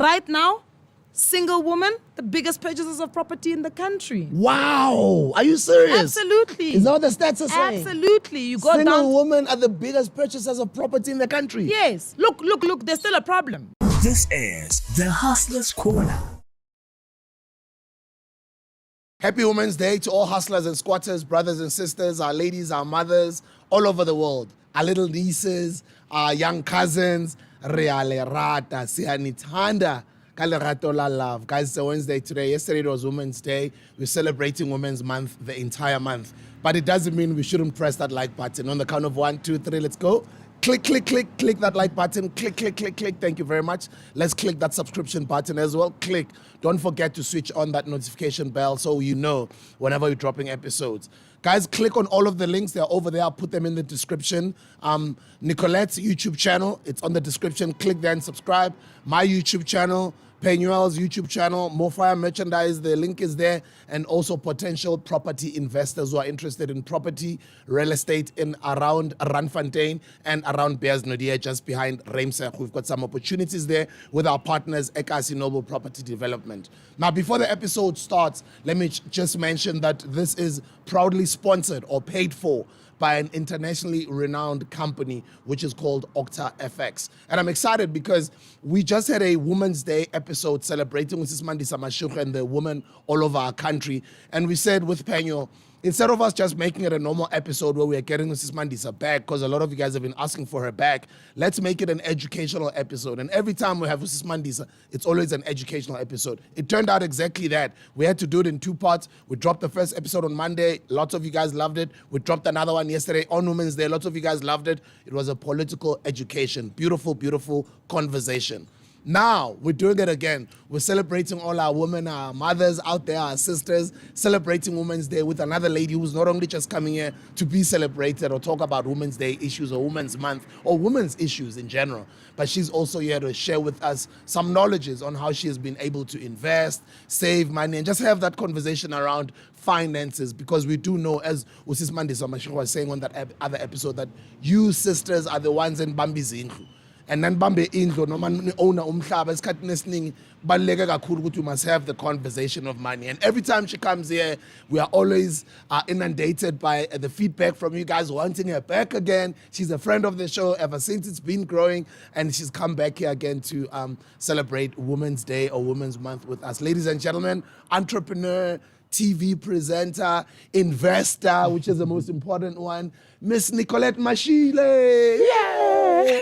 right now, single women, the biggest purchasers of property in the country. Wow. Are you serious? Absolutely. Is that what the stats are saying? Absolutely. You go Single down. women are the biggest purchasers of property in the country. Yes. Look. There's still a problem. This is the Hustler's Corner. Happy Women's Day to all hustlers and squatters, brothers and sisters, our ladies, our mothers, all over the world. Our little nieces, our young cousins. Reale rata, sianitanda, kalerato la love. Guys, it's a Wednesday today. Yesterday it was Women's Day. We're celebrating Women's Month the entire month. But it doesn't mean we shouldn't press that like button. On the count of 1, 2, 3, let's go. Click that like button. Click. Thank you very much. Let's click that subscription button as well. Click. Don't forget to switch on that notification bell so you know whenever we're dropping episodes. Guys, click on all of the links. They're over there. I'll put them in the description. Nicolette's YouTube channel, it's on the description. Click there and subscribe. My YouTube channel, Penuel's YouTube channel, More Fire Merchandise, the link is there. And also potential property investors who are interested in property, real estate in around Randfontein and around Bearsnodia, just behind Reimsech. We've got some opportunities there with our partners, Ekasi Noble Property Development. Now, before the episode starts, let me just mention that this is proudly sponsored or paid for by an internationally renowned company, which is called OctaFX. And I'm excited because we just had a Women's Day episode celebrating Mrs. Mandisa Mashile and the women all over our country. And we said with Penyo, instead of us just making it a normal episode where we are getting Mrs. Mandisa back, because a lot of you guys have been asking for her back, let's make it an educational episode. And every time we have Mrs. Mandisa, it's always an educational episode. It turned out exactly that. We had to do it in 2 parts. We dropped the first episode on Monday. Lots of you guys loved it. We dropped another one yesterday on Women's Day. Lots of you guys loved it. It was a political education. Beautiful, beautiful conversation. Now, we're doing it again. We're celebrating all our women, our mothers out there, our sisters, celebrating Women's Day with another lady who's not only just coming here to be celebrated or talk about Women's Day issues or Women's Month or women's issues in general, but she's also here to share with us some knowledges on how she has been able to invest, save money, and just have that conversation around finances, because we do know, as Usis Mandisa Mashile was saying on that other episode, that you sisters are the ones in Bambi's Indlu. And then Bambi Indlo, no man owner umhlaba esikhathini esiningi baluleke kakhulu ukuthi you must have the conversation of money. And every time she comes here, we are always inundated by the feedback from you guys wanting her back again. She's a friend of the show ever since it's been growing, and she's come back here again to celebrate Women's Day or Women's Month with us. Ladies and gentlemen, entrepreneur, TV presenter, investor, which is the most important one, Miss Nicolette Mashile. Yay!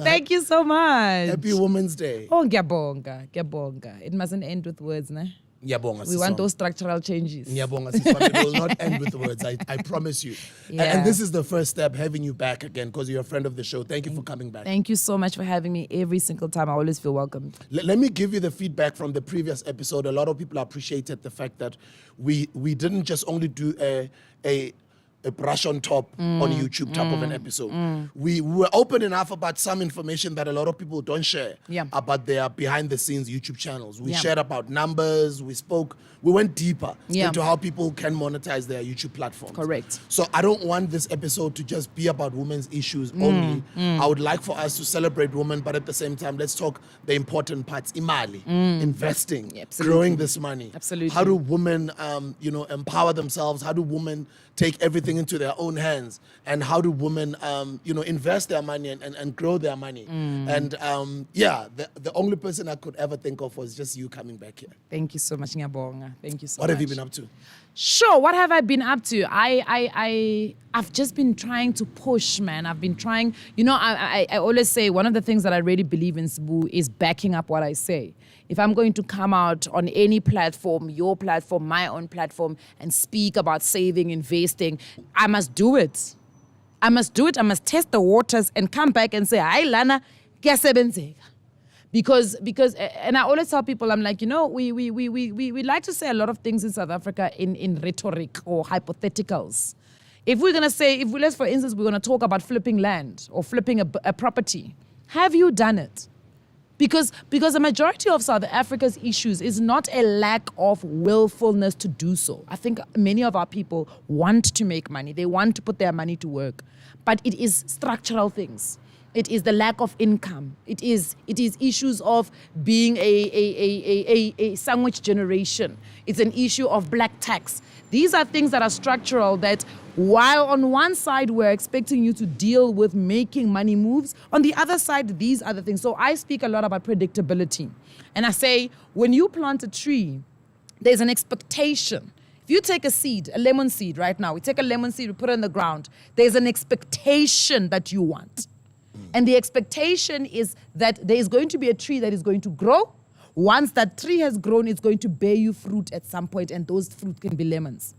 Thank you so much. Happy Women's Day. Oh, ngiyabonga. It mustn't end with words, ne? We want those structural changes. It will not end with words, I promise you. Yeah. And this is the first step, having you back again, because you're a friend of the show. Thank you for coming back. Thank you so much for having me every single time. I always feel welcome. Let me give you the feedback from the previous episode. A lot of people appreciated the fact that we didn't just only do a brush on top on YouTube type of an episode. We were open enough about some information that a lot of people don't share about their behind the scenes YouTube channels. We shared about numbers, we went deeper into how people can monetize their YouTube platforms. Correct. So I don't want this episode to just be about women's issues only. I would like for us to celebrate women, but at the same time, let's talk the important parts. Imali, investing, growing this money. Absolutely. How do women, empower themselves? How do women take everything into their own hands? And how do women, invest their money and grow their money? And the only person I could ever think of was just you coming back here. Thank you so much, Ngiyabonga. Thank you so much. What have you been up to? Sure, what have I been up to? I've just been trying to push, man. I've been trying, I always say one of the things that I really believe in, Sbu, is backing up what I say. If I'm going to come out on any platform, your platform, my own platform, and speak about saving, investing, I must do it. I must test the waters and come back and say, "Hi, Lana, kuyasebenzeka." Because and I always tell people, I'm like, we like to say a lot of things in South Africa in rhetoric or hypotheticals. If we're gonna say, let's for instance, we're gonna talk about flipping land or flipping a property, have you done it? Because the majority of South Africa's issues is not a lack of willfulness to do so. I think many of our people want to make money. They want to put their money to work. But it is structural things. It is the lack of income. It is issues of being a sandwich generation. It's an issue of black tax. These are things that are structural that while on one side we're expecting you to deal with making money moves, on the other side, these are the things. So I speak a lot about predictability. And I say, when you plant a tree, there's an expectation. If you take a seed, a lemon seed right now, we take a lemon seed, we put it in the ground, there's an expectation that you want. And the expectation is that there is going to be a tree that is going to grow. Once that tree has grown, it's going to bear you fruit at some point, and those fruit can be lemons.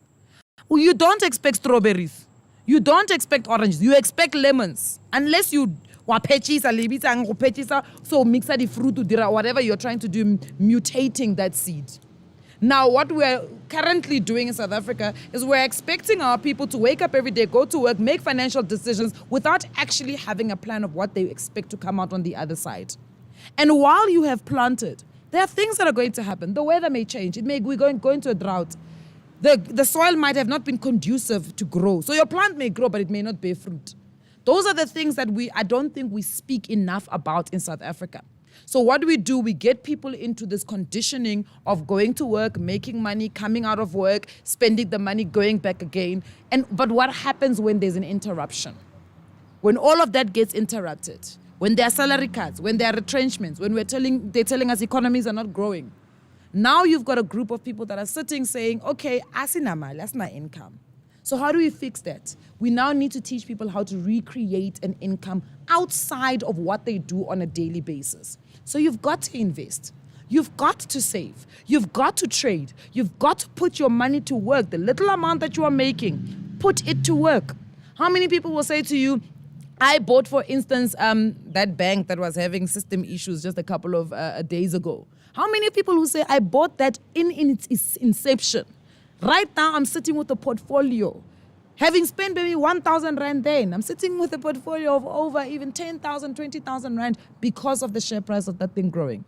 Well, you don't expect strawberries. You don't expect oranges. You expect lemons. Unless you so mix the fruit to whatever you're trying to do, mutating that seed. Now, what we're currently doing in South Africa is we're expecting our people to wake up every day, go to work, make financial decisions without actually having a plan of what they expect to come out on the other side. And while you have planted, there are things that are going to happen. The weather may change. We're going into a drought. The soil might have not been conducive to grow. So your plant may grow, but it may not bear fruit. Those are the things that I don't think we speak enough about in South Africa. So what do? We get people into this conditioning of going to work, making money, coming out of work, spending the money, going back again. But what happens when there's an interruption? When all of that gets interrupted, when there are salary cuts, when there are retrenchments, when they're telling us economies are not growing. Now you've got a group of people that are sitting saying, okay, asinamal, that's my income. So how do we fix that? We now need to teach people how to recreate an income outside of what they do on a daily basis. So you've got to invest. You've got to save. You've got to trade. You've got to put your money to work. The little amount that you are making, put it to work. How many people will say to you, I bought, for instance, that bank that was having system issues just a couple of days ago. How many people who say, I bought that in its inception? Right now, I'm sitting with a portfolio. Having spent maybe 1,000 Rand then, I'm sitting with a portfolio of over even 10,000, 20,000 Rand because of the share price of that thing growing.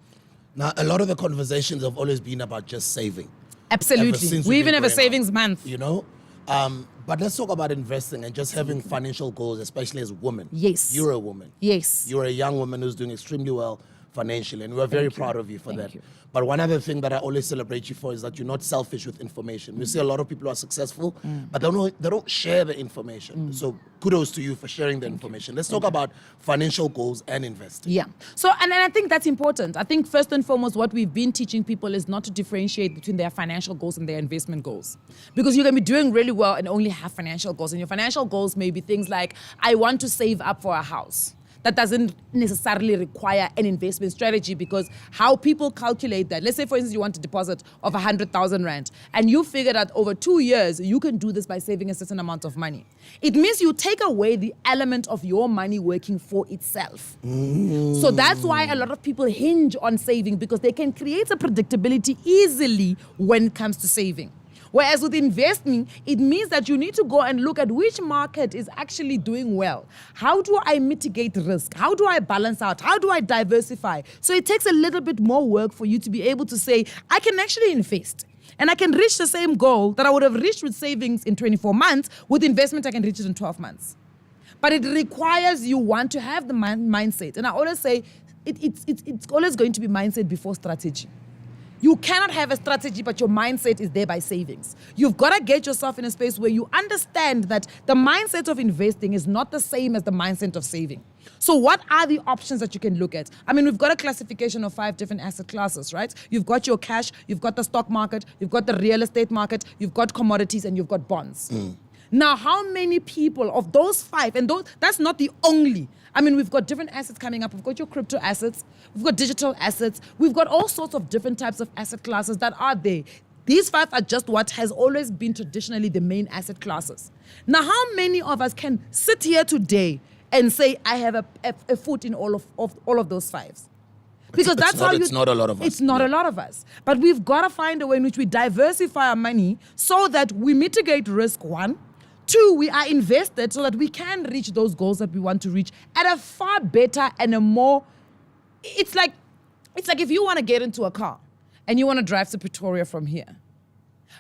Now, a lot of the conversations have always been about just saving. Absolutely. We even have a savings month. You know? But let's talk about investing and just having financial goals, especially as women. Yes. You're a woman. Yes. You're a young woman who's doing extremely well financially, and we're very proud of you for that. But one other thing that I always celebrate you for is that you're not selfish with information. We see a lot of people who are successful, but they don't share the information. So kudos to you for sharing the information. Let's talk about financial goals and investing. Yeah. So, and I think that's important. I think first and foremost, what we've been teaching people is not to differentiate between their financial goals and their investment goals. Because you can be doing really well and only have financial goals. And your financial goals may be things like, I want to save up for a house. That doesn't necessarily require an investment strategy, because how people calculate that, let's say for instance you want a deposit of 100,000 Rand and you figure that over 2 years you can do this by saving a certain amount of money. It means you take away the element of your money working for itself. So that's why a lot of people hinge on saving, because they can create a predictability easily when it comes to saving. Whereas with investing, it means that you need to go and look at which market is actually doing well. How do I mitigate risk? How do I balance out? How do I diversify? So it takes a little bit more work for you to be able to say, I can actually invest. And I can reach the same goal that I would have reached with savings in 24 months. With investment, I can reach it in 12 months. But it requires you to have the mindset. And I always say, it's always going to be mindset before strategy. You cannot have a strategy, but your mindset is there by savings. You've got to get yourself in a space where you understand that the mindset of investing is not the same as the mindset of saving. So what are the options that you can look at? I mean, we've got a classification of 5 different asset classes, right? You've got your cash, you've got the stock market, you've got the real estate market, you've got commodities, and you've got bonds. Now, how many people of those 5, and that's not the only, I mean, we've got different assets coming up. We've got your crypto assets. We've got digital assets. We've got all sorts of different types of asset classes that are there. These 5 are just what has always been traditionally the main asset classes. Now, how many of us can sit here today and say, I have a foot in all of those 5s? Because it's not a lot of us. It's not a lot of us. But we've got to find a way in which we diversify our money so that we mitigate risk, 1. 2, we are invested so that we can reach those goals that we want to reach at a far better and a more, it's like if you want to get into a car and you want to drive to Pretoria from here.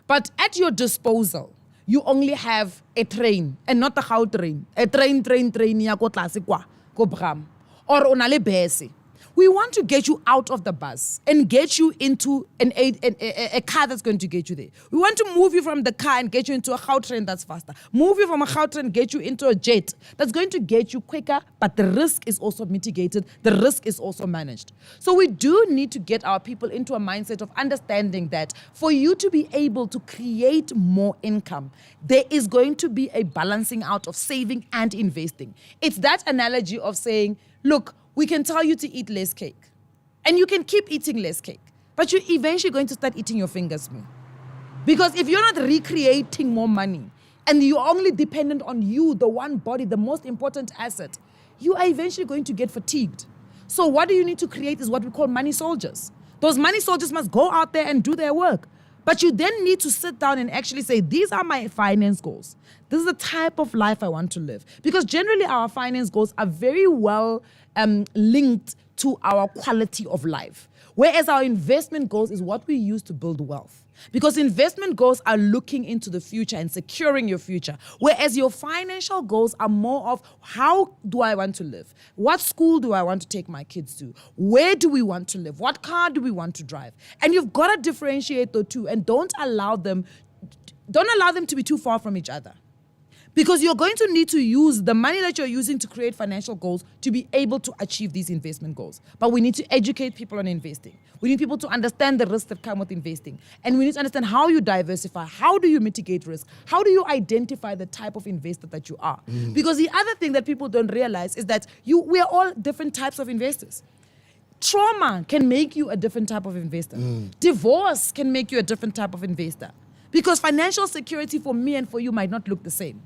But at your disposal, you only have a train, and not a Gautrain. A train, ya ko tlase kwa, ko Bram. or onale bese. We want to get you out of the bus and get you into a car that's going to get you there. We want to move you from the car and get you into a Gautrain that's faster. Move you from a Gautrain and get you into a jet that's going to get you quicker, but the risk is also mitigated. The risk is also managed. So we do need to get our people into a mindset of understanding that for you to be able to create more income, there is going to be a balancing out of saving and investing. It's that analogy of saying, look, we can tell you to eat less cake. And you can keep eating less cake. But you're eventually going to start eating your fingers more. Because if you're not recreating more money, and you're only dependent on you, the one body, the most important asset, you are eventually going to get fatigued. So what do you need to create is what we call money soldiers. Those money soldiers must go out there and do their work. But you then need to sit down and actually say, these are my finance goals. This is the type of life I want to live. Because generally our finance goals are very well linked to our quality of life. Whereas our investment goals is what we use to build wealth. Because investment goals are looking into the future and securing your future. Whereas your financial goals are more of how do I want to live? What school do I want to take my kids to? Where do we want to live? What car do we want to drive? And you've got to differentiate the two and don't allow them to be too far from each other. Because you're going to need to use the money that you're using to create financial goals to be able to achieve these investment goals. But we need to educate people on investing. We need people to understand the risks that come with investing. And we need to understand how you diversify. How do you mitigate risk? How do you identify the type of investor that you are? Because the other thing that people don't realize is that we are all different types of investors. Trauma can make you a different type of investor. Divorce can make you a different type of investor. Because financial security for me and for you might not look the same.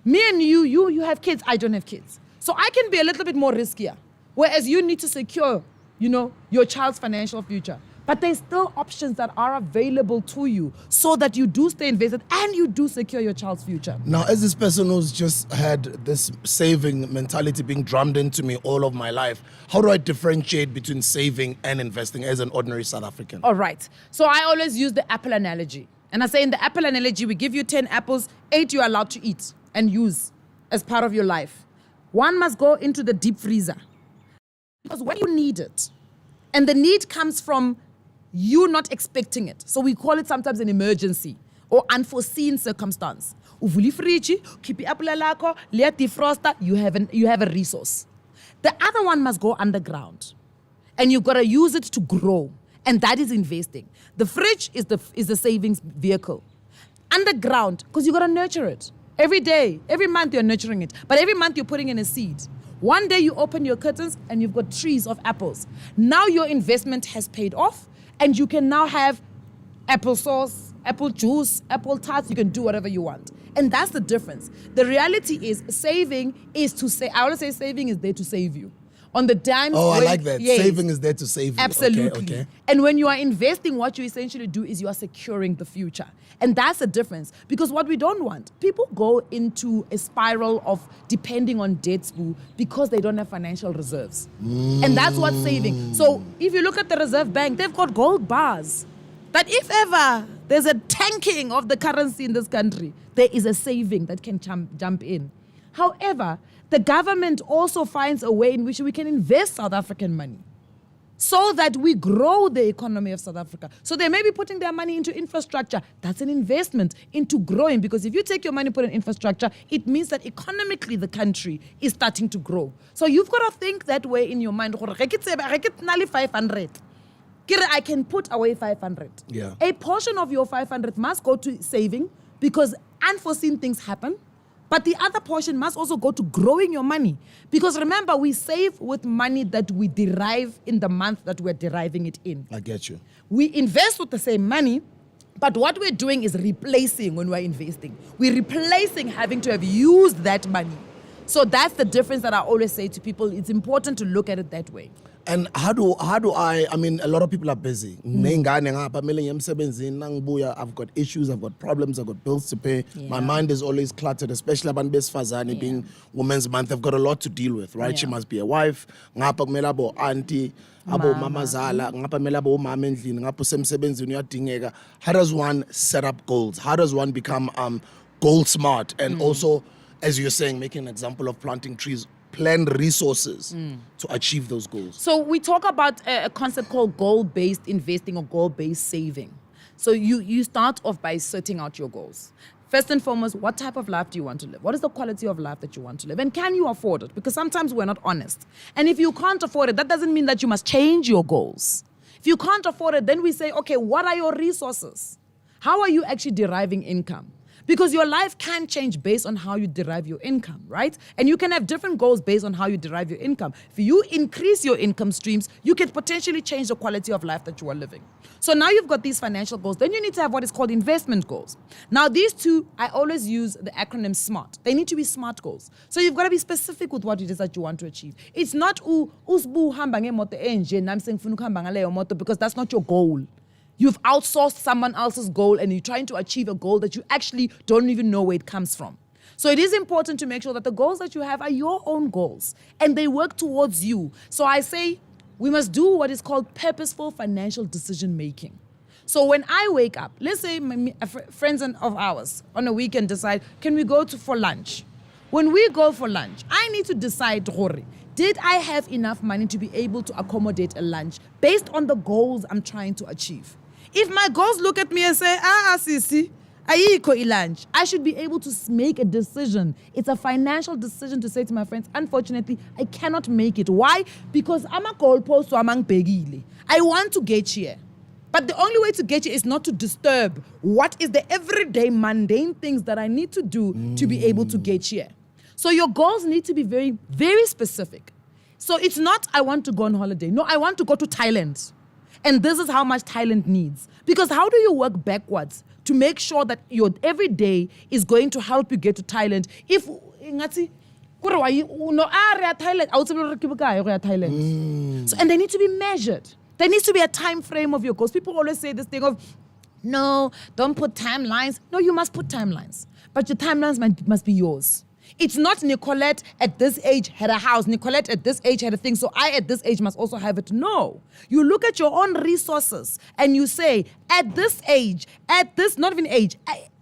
Me and you have kids, I don't have kids. So I can be a little bit more riskier. Whereas you need to secure, your child's financial future. But there's still options that are available to you so that you do stay invested and you do secure your child's future. Now, as this person who's just had this saving mentality being drummed into me all of my life, how do I differentiate between saving and investing as an ordinary South African? All right. So I always use the apple analogy. And I say in the apple analogy, we give you 10 apples, 8 you're allowed to eat and use as part of your life. 1 must go into the deep freezer. Because when you need it, and the need comes from you not expecting it. So we call it sometimes an emergency or unforeseen circumstance. Uvuli fridge, keep apple lako, let defroster, you have a resource. The other one must go underground. And you've got to use it to grow. And that is investing. The fridge is the savings vehicle. Underground, because you've got to nurture it. Every day, every month you're nurturing it. But every month you're putting in a seed. One day you open your curtains and you've got trees of apples. Now your investment has paid off and you can now have apple sauce, apple juice, apple tarts. You can do whatever you want. And that's the difference. The reality is saving is to say, I always say saving is there to save you. On the dime. Oh, I like that. Yes. Saving is there to save you. Absolutely. Okay. And when you are investing, what you essentially do is you are securing the future. And that's the difference. Because what we don't want, people go into a spiral of depending on debts because they don't have financial reserves. And that's what's saving. So if you look at the Reserve Bank, they've got gold bars. That if ever there's a tanking of the currency in this country, there is a saving that can jump in. However, the government also finds a way in which we can invest South African money so that we grow the economy of South Africa. So they may be putting their money into infrastructure. That's an investment into growing, because if you take your money, put in infrastructure, it means that economically the country is starting to grow. So you've got to think that way in your mind. I can put away 500. Yeah. A portion of your 500 must go to saving because unforeseen things happen. But the other portion must also go to growing your money. Because remember, we save with money that we derive in the month that we're deriving it in. I get you. We invest with the same money, but what we're doing is replacing when we're investing. We're replacing having to have used that money. So that's the difference that I always say to people. It's important to look at it that way. And how do I mean, a lot of people are busy. I've got issues, I've got problems, I've got bills to pay. Yeah. My mind is always cluttered, especially about Besfazani being Women's Month. I've got a lot to deal with, right? Yeah. She must be a wife, auntie, mamazala, how does one set up goals? How does one become goal smart? And also, as you're saying, making an example of planting trees plan resources to achieve those goals? So we talk about a concept called goal-based investing or goal-based saving. So you start off by setting out your goals. First and foremost, what type of life do you want to live? What is the quality of life that you want to live? And can you afford it? Because sometimes we're not honest. And if you can't afford it, that doesn't mean that you must change your goals. If you can't afford it, then we say, okay, what are your resources? How are you actually deriving income? Because your life can change based on how you derive your income, right? And you can have different goals based on how you derive your income. If you increase your income streams, you can potentially change the quality of life that you are living. So now you've got these financial goals. Then you need to have what is called investment goals. Now these two, I always use the acronym SMART. They need to be SMART goals. So you've got to be specific with what it is that you want to achieve. It's not usbu hamba ngemoto enje nami sengifuna ukuhamba ngaleyo moto, because that's not your goal. You've outsourced someone else's goal and you're trying to achieve a goal that you actually don't even know where it comes from. So it is important to make sure that the goals that you have are your own goals and they work towards you. So I say we must do what is called purposeful financial decision making. So when I wake up, let's say friends of ours on a weekend decide, can we go for lunch? When we go for lunch, I need to decide, did I have enough money to be able to accommodate a lunch based on the goals I'm trying to achieve? If my goals look at me and say, Sisi, ayikho lunch, I should be able to make a decision. It's a financial decision to say to my friends, unfortunately, I cannot make it. Why? Because I'm a goalpost, so I'm begile. I want to get here. But the only way to get here is not to disturb what is the everyday mundane things that I need to do to be able to get here. So your goals need to be very, very specific. So it's not, I want to go on holiday. No, I want to go to Thailand. And this is how much Thailand needs. Because how do you work backwards to make sure that your every day is going to help you get to Thailand? If, So, and they need to be measured. There needs to be a time frame of your goals. People always say this thing of, no, don't put timelines. No, you must put timelines. But your timelines must be yours. It's not Nicolette at this age had a house, Nicolette at this age had a thing, so I at this age must also have it. No. You look at your own resources and you say, at this age, at this, not even age,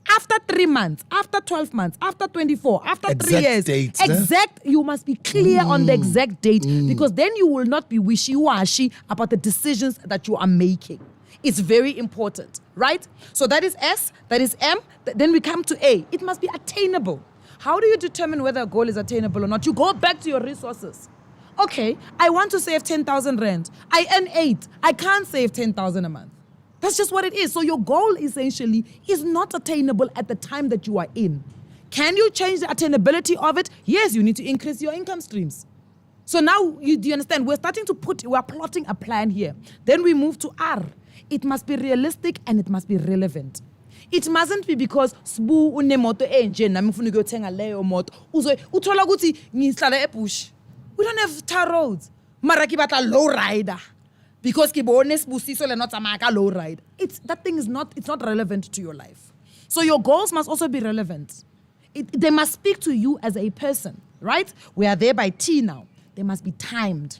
after 3 months, after 12 months, after 24, after exact 3 years. Dates, exact, you must be clear on the exact date because then you will not be wishy-washy about the decisions that you are making. It's very important, right? So that is S, that is M, then we come to A. It must be attainable. How do you determine whether a goal is attainable or not? You go back to your resources. Okay, I want to save 10,000 rand. I earn 8. I can't save 10,000 a month. That's just what it is. So your goal essentially is not attainable at the time that you are in. Can you change the attainability of it? Yes, you need to increase your income streams. So now, do you understand? We're plotting a plan here. Then we move to R. It must be realistic and it must be relevant. It mustn't be because sbu unemoto enje nami ngifuna ukuyothenga leyo moto uthola ukuthi ngihlala ebush. We don't have tar roads. Mara ke batla low rider because ke bone sibusiso le not tsamaya low rider. That thing is not relevant to your life. So your goals must also be relevant. They must speak to you as a person, right? We are there by T now. They must be timed.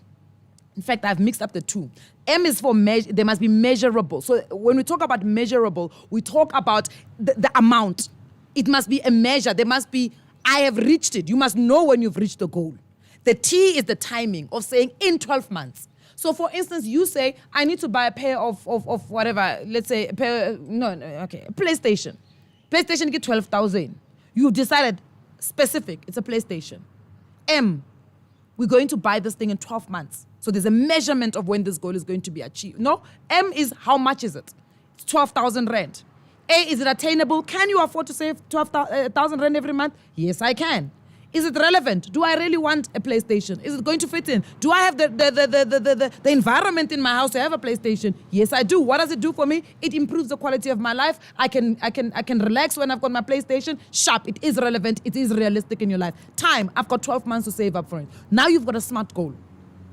In fact, I've mixed up the two. M is for measure. They must be measurable. So when we talk about measurable, we talk about the amount. It must be a measure. There must be, I have reached it. You must know when you've reached the goal. The T is the timing of saying in 12 months. So for instance, you say, I need to buy a pair of whatever, let's say, a PlayStation. PlayStation get 12,000. You've decided specific, it's a PlayStation. M, we're going to buy this thing in 12 months. So there's a measurement of when this goal is going to be achieved. No, M is how much is it? It's 12,000 rand. A, is it attainable? Can you afford to save 12,000 rand every month? Yes, I can. Is it relevant? Do I really want a PlayStation? Is it going to fit in? Do I have the environment in my house to have a PlayStation? Yes, I do. What does it do for me? It improves the quality of my life. I can relax when I've got my PlayStation. Sharp. It is relevant. It is realistic in your life. Time. I've got 12 months to save up for it. Now you've got a smart goal.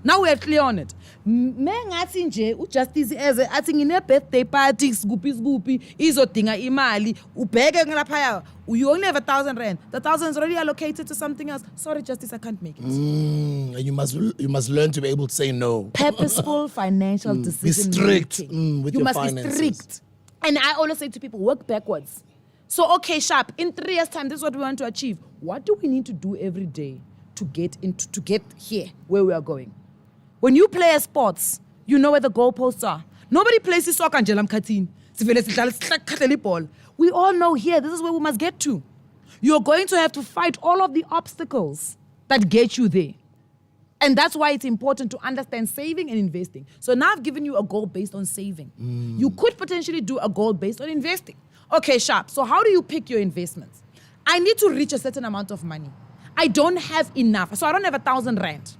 Now we're clear on it. Mengathi nje ujustice eze athi ngine birthday party scoopy izodinga imali ubheke ngelaphaya you only have 1,000 rand. The 1,000 is already allocated to something else. Sorry, Justice, I can't make it. And you must learn to be able to say no. Purposeful financial decision strict making. with you your must finances. be strict. And I always say to people, work backwards. So, okay, sharp. In 3 years' time, this is what we want to achieve. What do we need to do every day to get here where we are going. When you play sports, you know where the goalposts are. Nobody plays soccer and ball. We all know here, this is where we must get to. You're going to have to fight all of the obstacles that get you there. And that's why it's important to understand saving and investing. So now I've given you a goal based on saving. You could potentially do a goal based on investing. Okay, sharp. So how do you pick your investments? I need to reach a certain amount of money. I don't have enough. So I don't have 1,000 rand.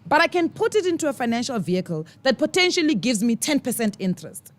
But I can put it into a financial vehicle that potentially gives me 10% interest.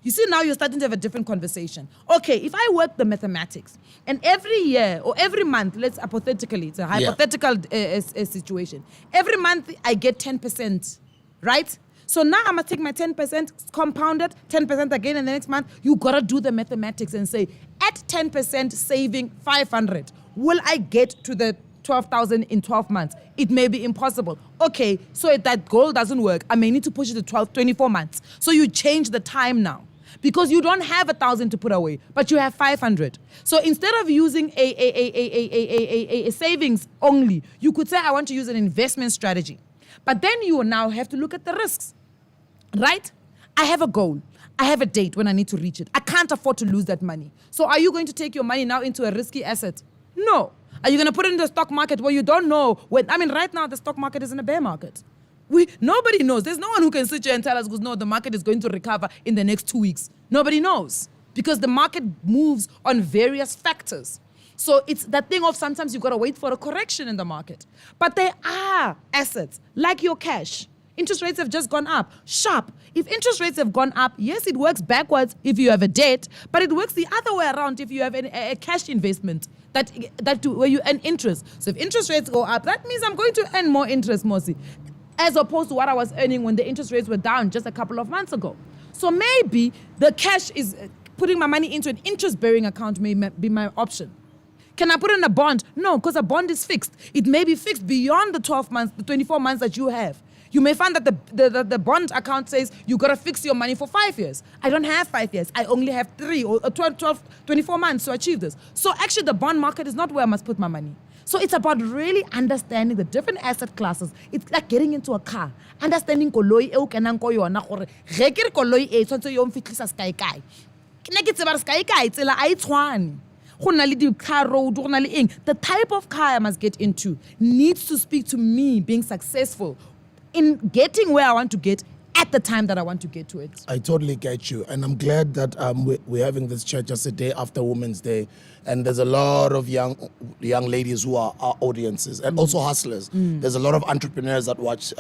You see, now you're starting to have a different conversation. Okay, if I work the mathematics, and every year or every month, let's hypothetically, it's a hypothetical situation. Every month I get 10%, right? So now I'm going to take my 10%, compounded, 10% again, and the next month, you got to do the mathematics and say, at 10% saving 500, will I get to the 12,000 in 12 months? It may be impossible. Okay, so if that goal doesn't work, I may need to push it to 24 months. So you change the time now. Because you don't have 1,000 to put away, but you have 500. So instead of using a savings only, you could say, I want to use an investment strategy. But then you now have to look at the risks, right? I have a goal. I have a date when I need to reach it. I can't afford to lose that money. So are you going to take your money now into a risky asset? No. Are you going to put it in the stock market where you don't know when? I mean, right now the stock market is in a bear market. Nobody knows. There's no one who can sit here and tell us, no, the market is going to recover in the next 2 weeks. Nobody knows because the market moves on various factors. So it's that thing of sometimes you've got to wait for a correction in the market. But there are assets like your cash. Interest rates have just gone up. Sharp. If interest rates have gone up, yes, it works backwards if you have a debt, but it works the other way around if you have a cash investment where you earn interest. So if interest rates go up, that means I'm going to earn more interest, Mosi, as opposed to what I was earning when the interest rates were down just a couple of months ago. So maybe the cash is putting my money into an interest-bearing account may be my option. Can I put in a bond? No, because a bond is fixed. It may be fixed beyond the 12 months, the 24 months that you have. You may find that the bond account says you got to fix your money for 5 years. I don't have 5 years. I only have 3 or 12, 24 months to achieve this. So actually the bond market is not where I must put my money. So it's about really understanding the different asset classes. It's like getting into a car. Understanding koloi e o kenang ko yona gore ge ke re koloi e tshwantse yo mfitlisa sky kae. Ke ne ke tseba sky kae tsela a itshwane. Go na le di car road go na le eng. The type of car I must get into needs to speak to me being successful in getting where I want to get at the time that I want to get to it. I totally get you. And I'm glad that we're having this chat just a day after Women's Day. And there's a lot of young ladies who are our audiences and also hustlers. There's a lot of entrepreneurs that watch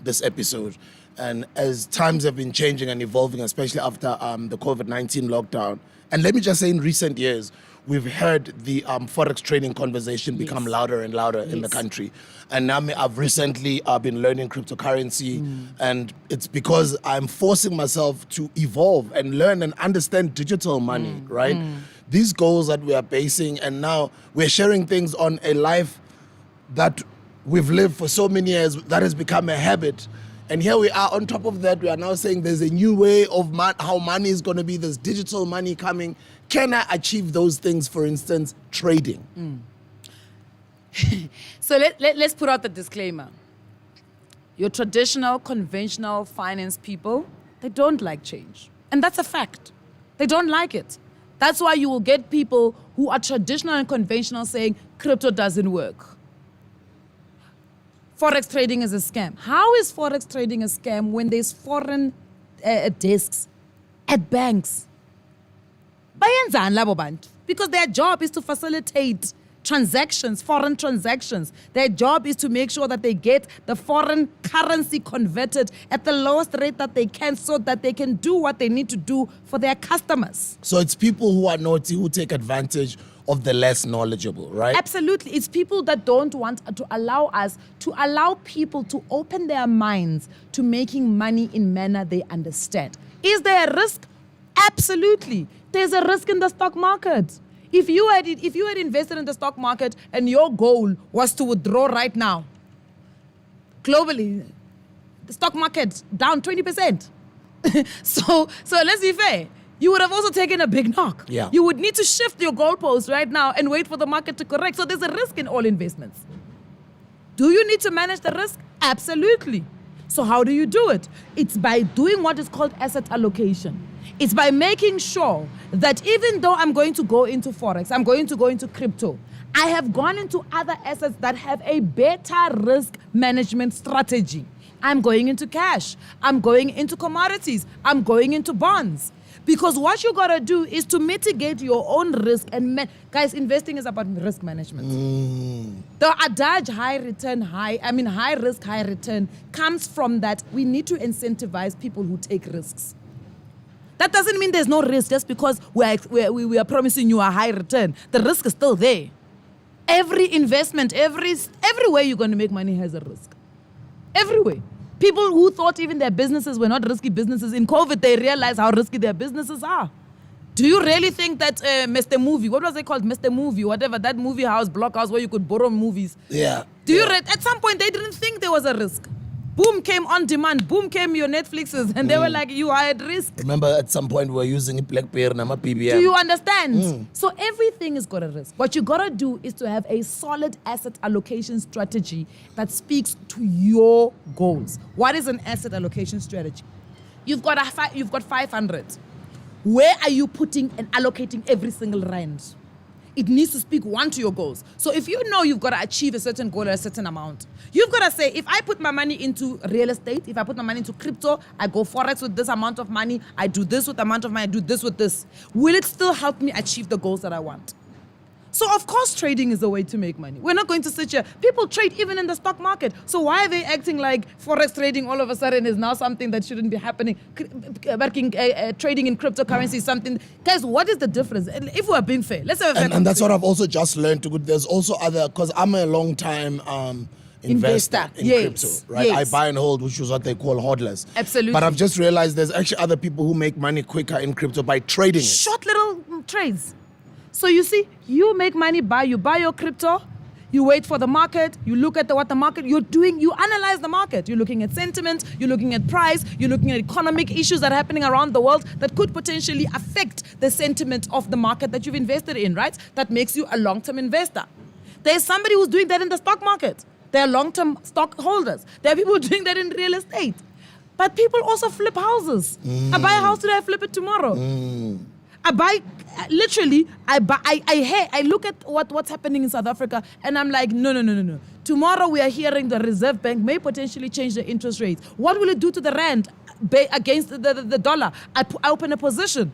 this episode. And as times have been changing and evolving, especially after the COVID-19 lockdown, and let me just say in recent years, we've heard the Forex trading conversation become louder and louder in the country. And now I've recently been learning cryptocurrency, and it's because I'm forcing myself to evolve and learn and understand digital money, right? These goals that we are basing, and now we're sharing things on a life that we've lived for so many years that has become a habit. And here we are, on top of that, we are now saying there's a new way of how money is going to be, this digital money coming. Can I achieve those things, for instance, trading? So let's put out the disclaimer. Your traditional, conventional finance people, they don't like change. And that's a fact. They don't like it. That's why you will get people who are traditional and conventional saying crypto doesn't work. Forex trading is a scam. How is Forex trading a scam when there's foreign desks at banks? Bayenzani labo bantu? Because their job is to facilitate transactions, foreign transactions. Their job is to make sure that they get the foreign currency converted at the lowest rate that they can so that they can do what they need to do for their customers. So it's people who are naughty who take advantage of the less knowledgeable, right? Absolutely. It's people that don't want to allow people to open their minds to making money in manner they understand. Is there a risk? Absolutely. There's a risk in the stock market. If you had invested in the stock market and your goal was to withdraw right now, globally, the stock market down 20%. So let's be fair. You would have also taken a big knock. Yeah. You would need to shift your goalposts right now and wait for the market to correct. So there's a risk in all investments. Do you need to manage the risk? Absolutely. So how do you do it? It's by doing what is called asset allocation. It's by making sure that even though I'm going to go into Forex, I'm going to go into crypto, I have gone into other assets that have a better risk management strategy. I'm going into cash. I'm going into commodities. I'm going into bonds. Because what you got to do is to mitigate your own risk. And guys, investing is about risk management. The adage high risk, high return comes from that we need to incentivize people who take risks. That doesn't mean there's no risk just because we are promising you a high return. The risk is still there. Every investment, every way you're going to make money has a risk. Every way. People who thought even their businesses were not risky businesses, in COVID, they realized how risky their businesses are. Do you really think that Mr. Movie, what was it called? Mr. Movie, whatever, that movie house, blockhouse where you could borrow movies. Yeah. At some point, they didn't think there was a risk. Boom came on demand. Boom came your Netflixes. And they were like, you are at risk. Remember at some point we were using BlackBerry and PBM. Do you understand? So everything is got a risk. What you got to do is to have a solid asset allocation strategy that speaks to your goals. What is an asset allocation strategy? You've got 500. Where are you putting and allocating every single rand? It needs to speak to your goals. So if you know you've got to achieve a certain goal or a certain amount, you've got to say, if I put my money into real estate, if I put my money into crypto, I go Forex with this amount of money, I do this with the amount of money, I do this with this. Will it still help me achieve the goals that I want? So of course trading is the way to make money. We're not going to sit here. People trade even in the stock market. So why are they acting like Forex trading all of a sudden is now something that shouldn't be happening? Trading in cryptocurrency is something. Guys, what is the difference? If we're being fair, let's have a fair and that's what I've also just learned. There's also other, because I'm a long time investor in crypto, right? Yes. I buy and hold, which is what they call hodlers. Absolutely. But I've just realized there's actually other people who make money quicker in crypto by trading it. Short little trades. So you see, you make money you buy your crypto, you wait for the market, you look at what the market, you analyze the market. You're looking at sentiment, you're looking at price, you're looking at economic issues that are happening around the world that could potentially affect the sentiment of the market that you've invested in, right? That makes you a long-term investor. There's somebody who's doing that in the stock market. There are long-term stockholders. There are people doing that in real estate. But people also flip houses. I buy a house today, I flip it tomorrow. I buy, literally, I look at what's happening in South Africa and I'm like, no. Tomorrow we are hearing the Reserve Bank may potentially change the interest rates. What will it do to the rand against the dollar? I open a position.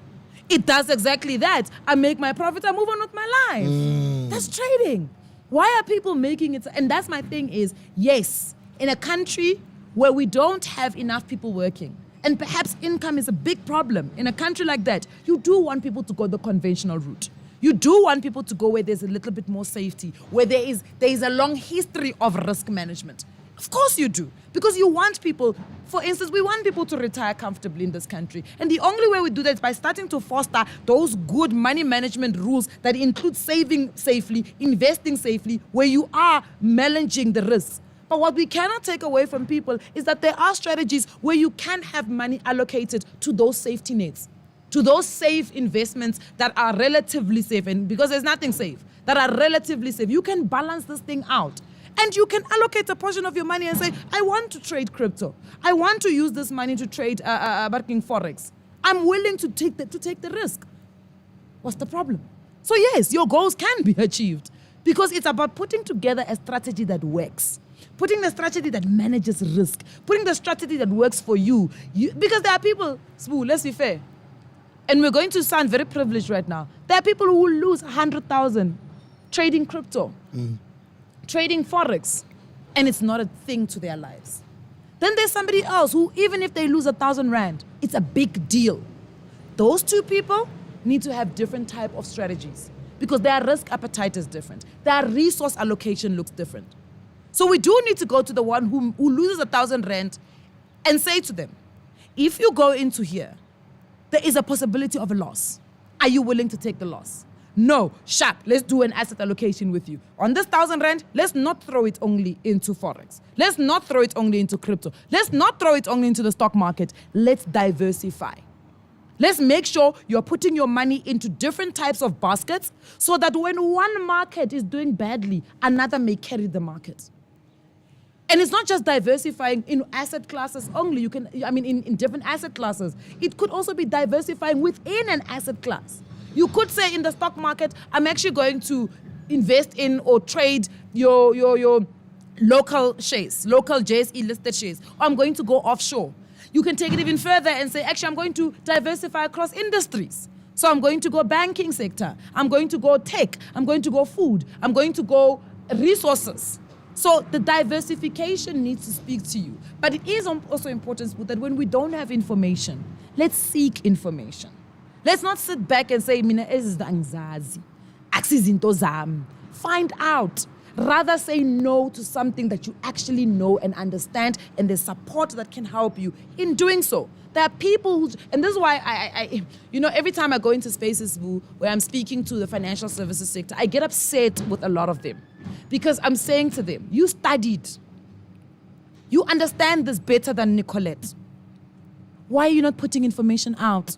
It does exactly that. I make my profit, I move on with my life. That's trading. Why are people making it? And that's my thing is, yes, in a country where we don't have enough people working, and perhaps income is a big problem. In a country like that, you do want people to go the conventional route. You do want people to go where there's a little bit more safety, where there is a long history of risk management. Of course you do. Because you want people, for instance, we want people to retire comfortably in this country. And the only way we do that is by starting to foster those good money management rules that include saving safely, investing safely, where you are managing the risks. But what we cannot take away from people is that there are strategies where you can have money allocated to those safety nets, to those safe investments that are relatively safe. And because there's nothing safe, that are relatively safe, you can balance this thing out. And you can allocate a portion of your money and say, I want to trade crypto. I want to use this money to trade Forex. I'm willing to take the risk. What's the problem? So yes, your goals can be achieved because it's about putting together a strategy that works. Putting the strategy that manages risk. Putting the strategy that works for you. Because there are people, Sbu, let's be fair. And we're going to sound very privileged right now. There are people who will lose 100,000 trading crypto, trading Forex, and it's not a thing to their lives. Then there's somebody else who, even if they lose 1,000 rand, it's a big deal. Those two people need to have different type of strategies because their risk appetite is different. Their resource allocation looks different. So we do need to go to the one who loses 1,000 rand and say to them, if you go into here, there is a possibility of a loss. Are you willing to take the loss? No, sharp, let's do an asset allocation with you. On this 1,000 rand, let's not throw it only into Forex. Let's not throw it only into crypto. Let's not throw it only into the stock market. Let's diversify. Let's make sure you're putting your money into different types of baskets so that when one market is doing badly, another may carry the market. And it's not just diversifying in asset classes only. In different asset classes. It could also be diversifying within an asset class. You could say in the stock market, I'm actually going to invest in or trade your local shares, local JSE listed shares, or I'm going to go offshore. You can take it even further and say, actually, I'm going to diversify across industries. So I'm going to go banking sector. I'm going to go tech. I'm going to go food. I'm going to go resources. So the diversification needs to speak to you. But it is also important that when we don't have information, let's seek information. Let's not sit back and say, mina ezizangizazi, akusizinto zami. Find out. Rather say no to something that you actually know and understand, and there's support that can help you in doing so. There are people and this is why I every time I go into spaces where I'm speaking to the financial services sector, I get upset with a lot of them. Because I'm saying to them, you studied. You understand this better than Nicolette. Why are you not putting information out?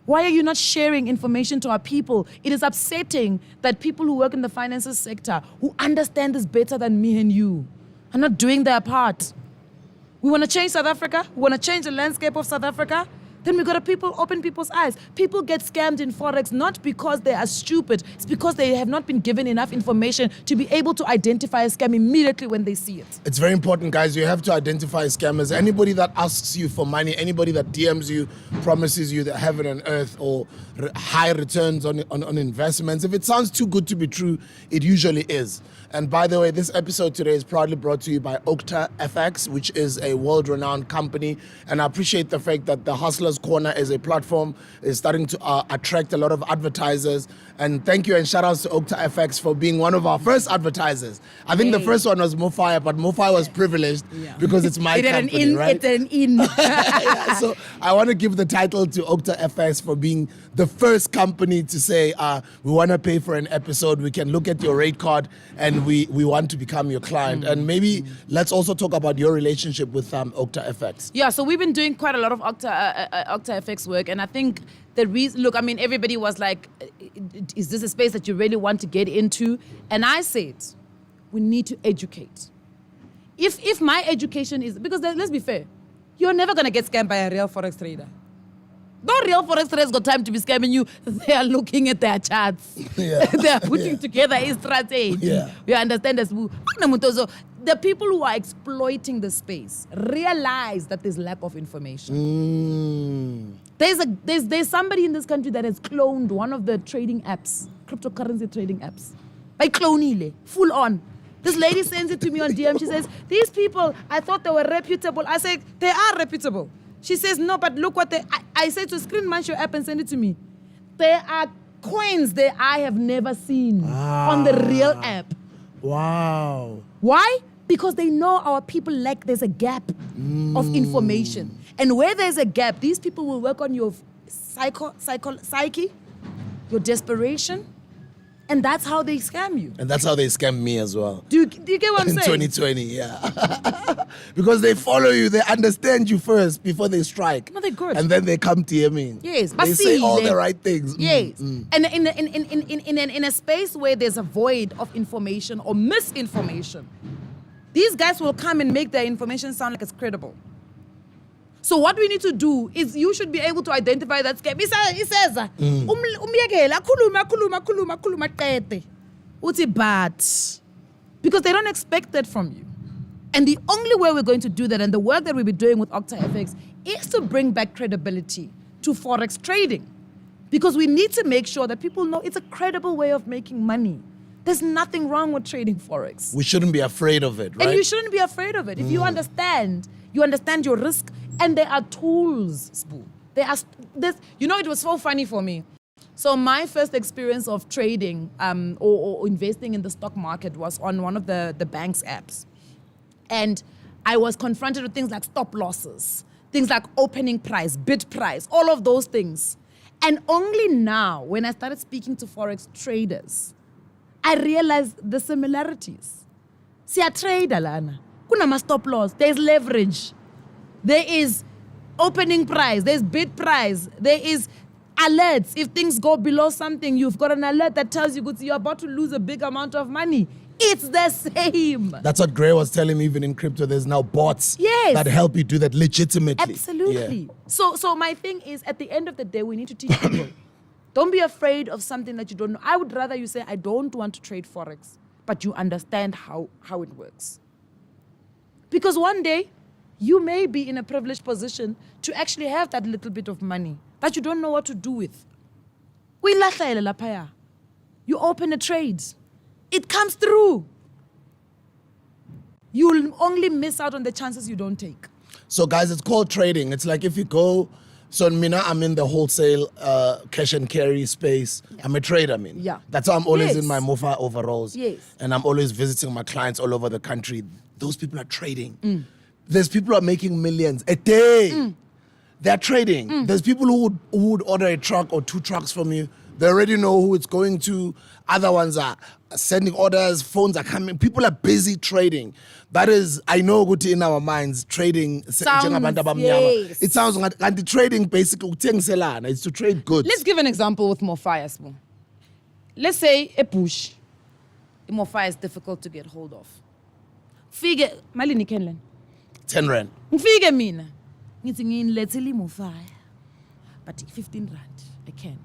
Why are you not sharing information to our people? It is upsetting that people who work in the finances sector, who understand this better than me and you, are not doing their part. We want to change South Africa. We want to change the landscape of South Africa. Then we got to open people's eyes. People get scammed in Forex not because they are stupid. It's because they have not been given enough information to be able to identify a scam immediately when they see it. It's very important, guys. You have to identify scammers. Anybody that asks you for money, anybody that DMs you, promises you the heaven and earth or high returns on investments. If it sounds too good to be true, it usually is. And by the way, this episode today is proudly brought to you by OctaFX, which is a world-renowned company. And I appreciate the fact that the Hustlers Corner as a platform is starting to attract a lot of advertisers. And thank you and shout outs to OctaFX for being one of our first advertisers. I think the first one was Mofire, but Mofire was privileged because it's my company, right? It's an in. Yeah, so I want to give the title to OctaFX for being the first company to say, we want to pay for an episode. We can look at your rate card and we want to become your client. And maybe let's also talk about your relationship with OctaFX. Yeah, so we've been doing quite a lot of OctaFX work, and I think the reason, everybody was like, is this a space that you really want to get into? And I said, we need to educate. If my education is, because let's be fair, you're never going to get scammed by a real Forex trader. No real Forex traders got time to be scamming you. They are looking at their charts. Yeah. They are putting together a strategy. Yeah. You understand this? The people who are exploiting the space realize that there's lack of information. There's somebody in this country that has cloned one of the trading apps, cryptocurrency trading apps. By clonile, full on. This lady sends it to me on DM. She says, these people, I thought they were reputable. I said, they are reputable. She says, no, but look what I said to screen match your app and send it to me. There are coins that I have never seen on the real app. Wow. Why? Because they know our people there's a gap of information. And where there's a gap, these people will work on your psyche, your desperation, and that's how they scam you. And that's how they scam me as well. Do you get what I'm saying? In 2020, yeah. Because they follow you, they understand you first before they strike. No, they're good. And then they come to me. Yes, but they say all the right things. Yes. And in a space where there's a void of information or misinformation, these guys will come and make their information sound like it's credible. So what we need to do is you should be able to identify that scam. It says, but because they don't expect that from you. And the only way we're going to do that, and the work that we'll be doing with OctaFX, is to bring back credibility to Forex trading. Because we need to make sure that people know it's a credible way of making money. There's nothing wrong with trading Forex. We shouldn't be afraid of it, right? And you shouldn't be afraid of it. If you understand your risk, and there are tools. It was so funny for me. So my first experience of trading or investing in the stock market was on one of the bank's apps. And I was confronted with things like stop losses, things like opening price, bid price, all of those things. And only now, when I started speaking to Forex traders, I realized the similarities. See, a trader, Lana, kuna stop loss, there's leverage, there is opening price, there's bid price, there is alerts. If things go below something, you've got an alert that tells you you're about to lose a big amount of money. It's the same. That's what Gray was telling me. Even in crypto, there's now bots Yes. that help you do that legitimately. Absolutely. Yeah. So my thing is, at the end of the day, we need to teach people. Don't be afraid of something that you don't know. I would rather you say, I don't want to trade Forex, but you understand how it works. Because one day, you may be in a privileged position to actually have that little bit of money that you don't know what to do with. You open a trade. It comes through. You'll only miss out on the chances you don't take. So guys, it's called trading. It's like if you go, so Mina, I'm in the wholesale cash and carry space. Yeah. I'm a trader, Yeah. That's why I'm always in my Mofa overalls. Yes. And I'm always visiting my clients all over the country. Those people are trading. There's people who are making millions a day. They're trading. There's people who would order a truck or 2 trucks from you. They already know who it's going to. Other ones are sending orders, phones are coming. People are busy trading. That is, I know good in our minds, trading. Yes. It sounds like and the trading basically it's to trade goods. Let's give an example with Mofaya. Let's say a push. Mofaya is difficult to get hold of. Figure, Malini Kenlen. 10 rand. Figure mina. Let's Mofaya. But 15 rand, I can.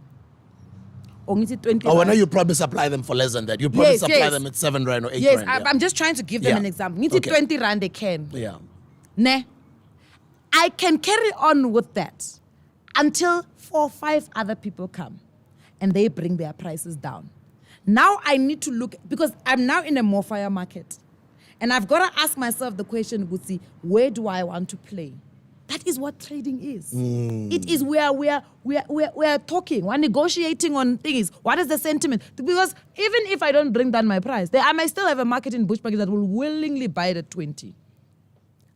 Or 20 Oh, I know rand. you probably supply them for less than that. You probably supply them at 7 rand or 8 yes, rand. Yeah. I'm just trying to give them an example. Okay. 20 rand, they can. Yeah. Ne? I can carry on with that until 4 or 5 other people come and they bring their prices down. Now I need to look, because I'm now in a more fire market. And I've got to ask myself the question, Gutsi, where do I want to play? That is what trading is. It is where we are talking, we're negotiating on things. What is the sentiment? Because even if I don't bring down my price, I may still have a market in Bushbuck that will willingly buy it at 20.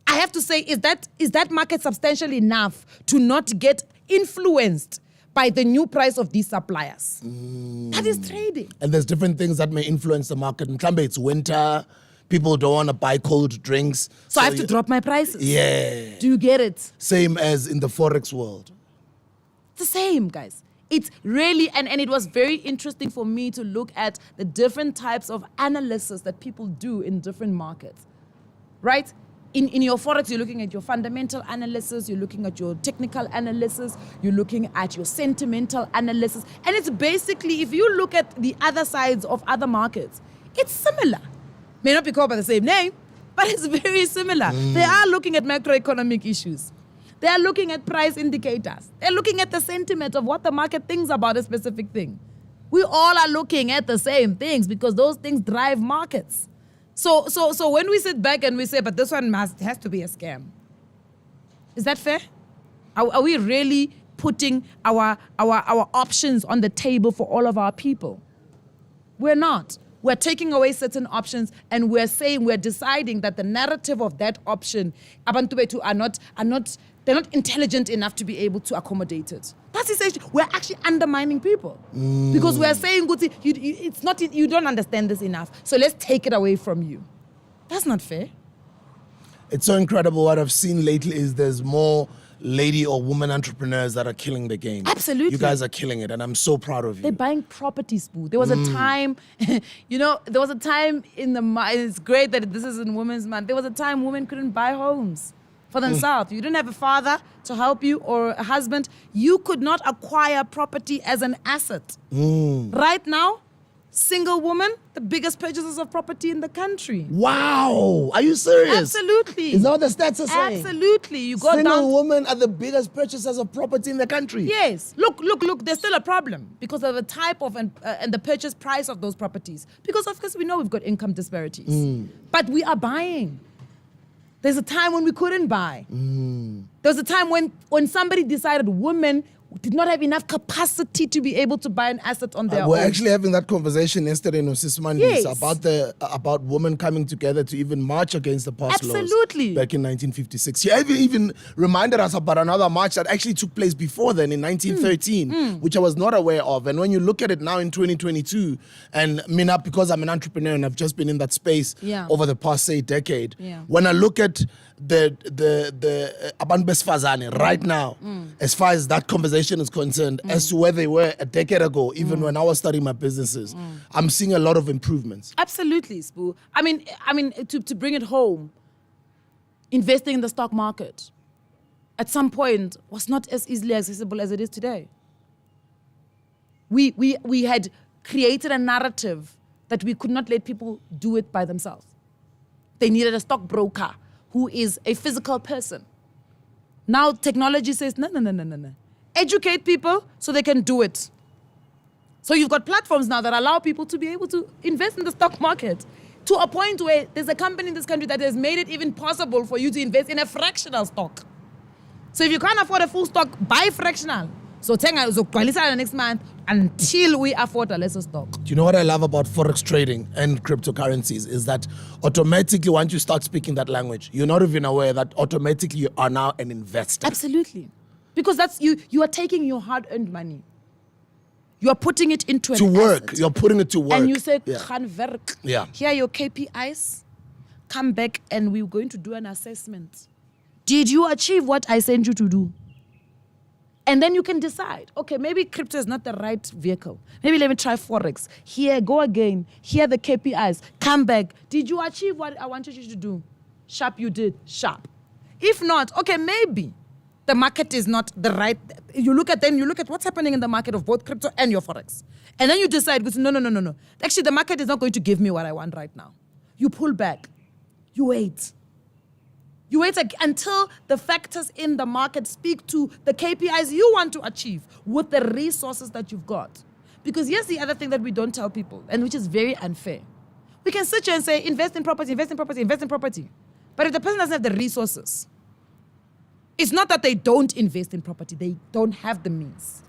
I have to say, is that market substantial enough to not get influenced by the new price of these suppliers? That is trading. And there's different things that may influence the market. In Klambe, it's winter. People don't want to buy cold drinks. So I have to drop my prices. Yeah. Do you get it? Same as in the Forex world. It's the same, guys. It's really, and it was very interesting for me to look at the different types of analysis that people do in different markets, right? In your Forex, you're looking at your fundamental analysis, you're looking at your technical analysis, you're looking at your sentimental analysis. And it's basically, if you look at the other sides of other markets, it's similar. May not be called by the same name, but it's very similar. They are looking at macroeconomic issues. They are looking at price indicators. They're looking at the sentiment of what the market thinks about a specific thing. We all are looking at the same things because those things drive markets. So when we sit back and we say, but this one has to be a scam, is that fair? Are we really putting our options on the table for all of our people? We're not. We're taking away certain options and we're deciding that the narrative of that option, abantu bethu they're not intelligent enough to be able to accommodate it. That's essentially, we're actually undermining people. Because we're saying, you don't understand this enough, so let's take it away from you. That's not fair. It's so incredible. What I've seen lately is there's more lady or woman entrepreneurs that are killing the game. Absolutely. You guys are killing it, and I'm so proud of you. They're buying properties, boo. There was a time, it's great that this is in Women's Month. There was a time women couldn't buy homes for themselves. You didn't have a father to help you or a husband. You could not acquire property as an asset. Right now, single woman, the biggest purchasers of property in the country. Wow. Are you serious? Absolutely. Is that what the stats are saying? Absolutely. You go Single down. women are the biggest purchasers of property in the country. Yes. Look. There's still a problem because of the type of and the purchase price of those properties. Because of course we know we've got income disparities. But we are buying. There's a time when we couldn't buy. There was a time when somebody decided women did not have enough capacity to be able to buy an asset on their own. We're actually having that conversation yesterday in Sis Mondays Yes. about women coming together to even march against the past laws Absolutely. back in 1956. She even reminded us about another march that actually took place before then in 1913, which I was not aware of. And when you look at it now in 2022, and Mina, because I'm an entrepreneur and I've just been in that space over the past, say, decade, when I look at abantu besifazane right now, as far as that conversation is concerned, as to where they were a decade ago, even when I was starting my businesses, I'm seeing a lot of improvements. Absolutely, Spoo. I mean, to bring it home, investing in the stock market at some point was not as easily accessible as it is today. We had created a narrative that we could not let people do it by themselves. They needed a stockbroker who is a physical person. Now technology says, no. Educate people so they can do it. So you've got platforms now that allow people to be able to invest in the stock market to a point where there's a company in this country that has made it even possible for you to invest in a fractional stock. So if you can't afford a full stock, buy fractional. So the next month until we afford a lesser stock. Do you know what I love about Forex trading and cryptocurrencies is that automatically once you start speaking that language, you're not even aware that automatically you are now an investor. Absolutely. Because that's you are taking your hard-earned money. You are putting it into to an work. asset. You're putting it to work. And you say, yeah. Yeah. Here are your KPIs. Come back and we're going to do an assessment. Did you achieve what I sent you to do? And then you can decide, okay, maybe crypto is not the right vehicle. Maybe let me try Forex. Here, go again. Here are the KPIs. Come back. Did you achieve what I wanted you to do? Sharp, you did. Sharp. If not, okay, maybe the market is not the right. You look at what's happening in the market of both crypto and your Forex. And then you decide, no. Actually, the market is not going to give me what I want right now. You pull back. You wait. You wait until the factors in the market speak to the KPIs you want to achieve with the resources that you've got. Because here's the other thing that we don't tell people, and which is very unfair. We can sit here and say, invest in property, invest in property, invest in property. But if the person doesn't have the resources, it's not that they don't invest in property, they don't have the means.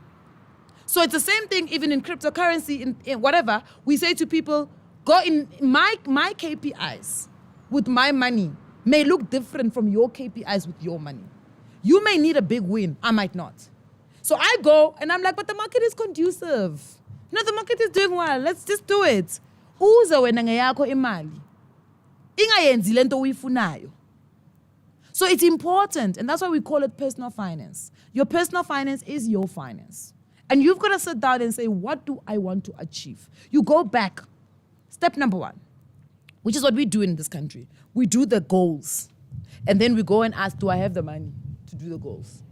So it's the same thing even in cryptocurrency, in whatever. We say to people, go in my KPIs with my money may look different from your KPIs with your money. You may need a big win, I might not. So I go and I'm like, but the market is conducive. The market is doing well, let's just do it. Uze wena ngeyakho imali. Ingayenzi lento uyifunayo. So it's important, and that's why we call it personal finance. Your personal finance is your finance. And you've got to sit down and say, what do I want to achieve? You go back. Step number 1, which is what we do in this country. We do the goals. And then we go and ask, do I have the money to do the goals?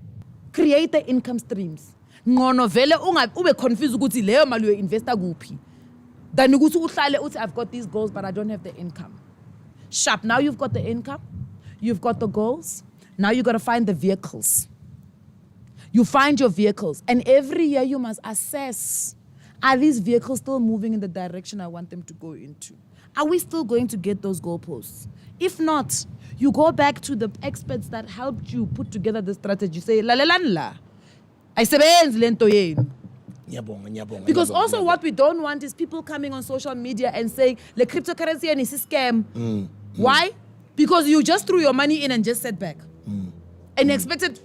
Create the income streams. Ngono vele ube confused ukuthi leyo mali uyoinvesta kuphi. Then ukuthi uhlale uthi I've got these goals but I don't have the income. Sharp, now you've got the income, you've got the goals, now you've got to find the vehicles. You find your vehicles and every year you must assess, are these vehicles still moving in the direction I want them to go into? Are we still going to get those goalposts? If not, you go back to the experts that helped you put together the strategy. Say, la. Ayisebenzi lento yenu. Because also what we don't want is people coming on social media and saying, the cryptocurrency is a scam. Why? Because you just threw your money in and just sat back. And expected,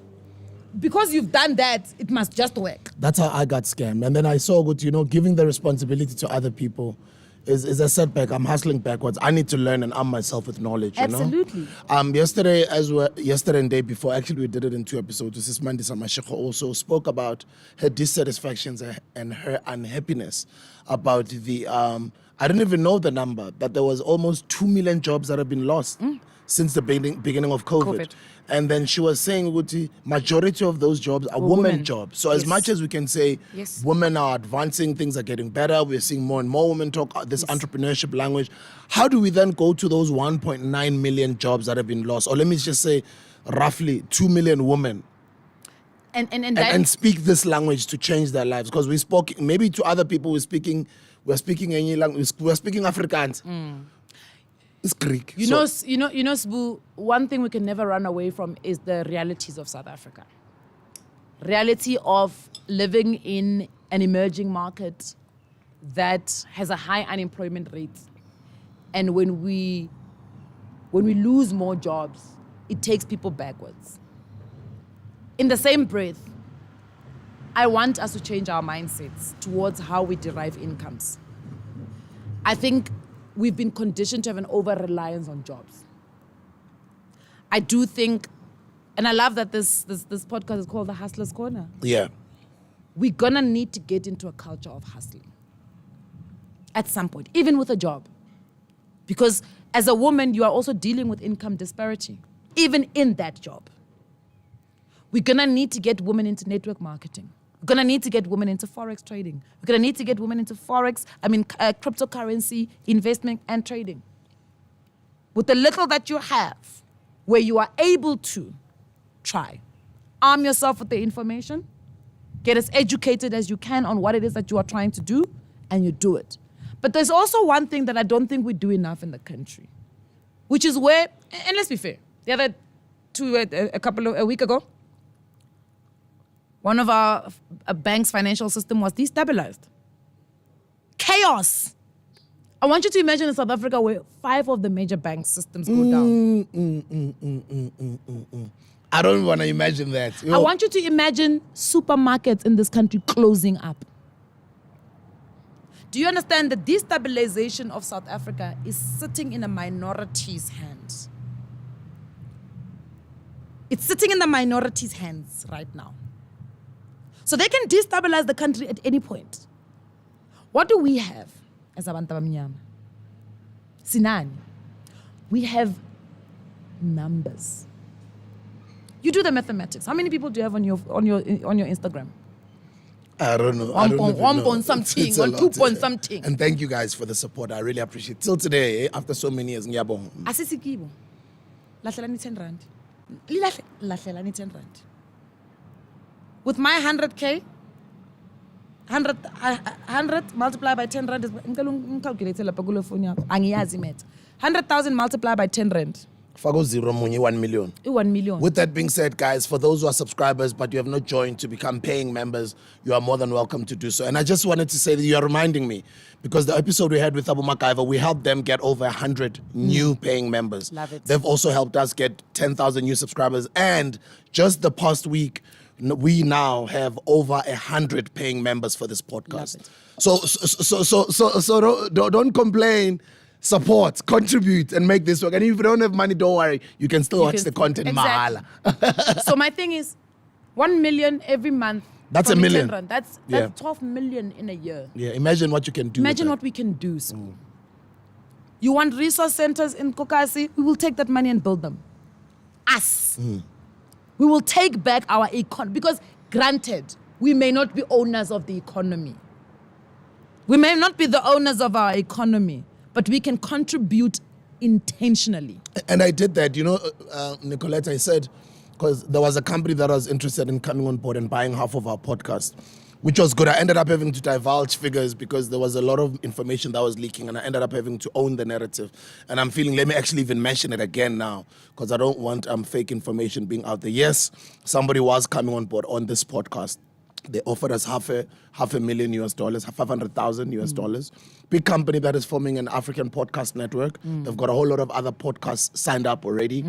because you've done that, it must just work. That's how I got scammed. And then I saw what, giving the responsibility to other people is a setback. I'm hustling backwards. I need to learn and arm myself with knowledge. Absolutely. Yesterday and day before, actually we did it in 2 episodes. Sis Mandisa Mashile also spoke about her dissatisfactions and her unhappiness about the. I didn't even know the number, that there was almost 2 million jobs that have been lost since the beginning of COVID. And then she was saying, Uti, majority of those jobs are women jobs. So as much as we can say women are advancing, things are getting better, we're seeing more and more women talk this entrepreneurship language. How do we then go to those 1.9 million jobs that have been lost? Or let me just say roughly 2 million women and speak this language to change their lives? Because we spoke, maybe to other people we're speaking any language, we're speaking Afrikaans. It's Greek. You know, Sbu, one thing we can never run away from is the realities of South Africa. Reality of living in an emerging market that has a high unemployment rate. And when we lose more jobs, it takes people backwards. In the same breath, I want us to change our mindsets towards how we derive incomes. I think we've been conditioned to have an over-reliance on jobs. I do think, and I love that this podcast is called The Hustler's Corner. Yeah. We're going to need to get into a culture of hustling at some point, even with a job. Because as a woman, you are also dealing with income disparity, even in that job. We're going to need to get women into network marketing. We're going to need to get women into Forex trading. We're going to need to get women into cryptocurrency investment and trading. With the little that you have, where you are able to try, arm yourself with the information, get as educated as you can on what it is that you are trying to do, and you do it. But there's also one thing that I don't think we do enough in the country, which is where, and let's be fair, the other a week ago, one of our bank's financial system was destabilized. Chaos. I want you to imagine in South Africa where 5 of the major bank systems go down. I don't want to imagine that. I want you to imagine supermarkets in this country closing up. Do you understand the destabilization of South Africa is sitting in a minority's hands? It's sitting in the minority's hands right now. So they can destabilize the country at any point. What do we have as abantu abamnyama? Sinani. We have numbers. You do the mathematics. How many people do you have on your Instagram? I don't know. 1 point something or 2 point something. And thank you guys for the support. I really appreciate it. Till today, after so many years, ngiyabonga. Asisikibo. Lahlelani 10 rand. Lahlelani 10 rand. With my 100K, 100 multiplied by 10 rand is calculator lapha kule phone yakho. Angiyazi math. 100,000 multiplied by 10 rand. Fako 0 munye 1 million. 1 million. With that being said, guys, for those who are subscribers but you have not joined to become paying members, you are more than welcome to do so. And I just wanted to say that you are reminding me, because the episode we had with Abu Makaiva, we helped them get over 100 new paying members. Love it. They've also helped us get 10,000 new subscribers. And just the past week, we now have over 100 paying members for this podcast. So don't complain. Support, contribute, and make this work. And if you don't have money, don't worry. You can still watch the content. Exactly. Mahala. So my thing is, 1 million every month. That's a million. That's 12 million in a year. Yeah, imagine what you can do. Imagine what we can do. You want resource centers in Kokasi? We will take that money and build them. Us. We will take back our economy. Because granted, we may not be owners of the economy. We may not be the owners of our economy, but we can contribute intentionally. And I did that, Nicolette, I said, because there was a company that was interested in coming on board and buying half of our podcast, which was good. I ended up having to divulge figures because there was a lot of information that was leaking, and I ended up having to own the narrative. And I'm feeling, let me actually even mention it again now, because I don't want fake information being out there. Yes, somebody was coming on board on this podcast. They offered us half a million US dollars, $500,000 US. Big company that is forming an African podcast network. They've got a whole lot of other podcasts signed up already.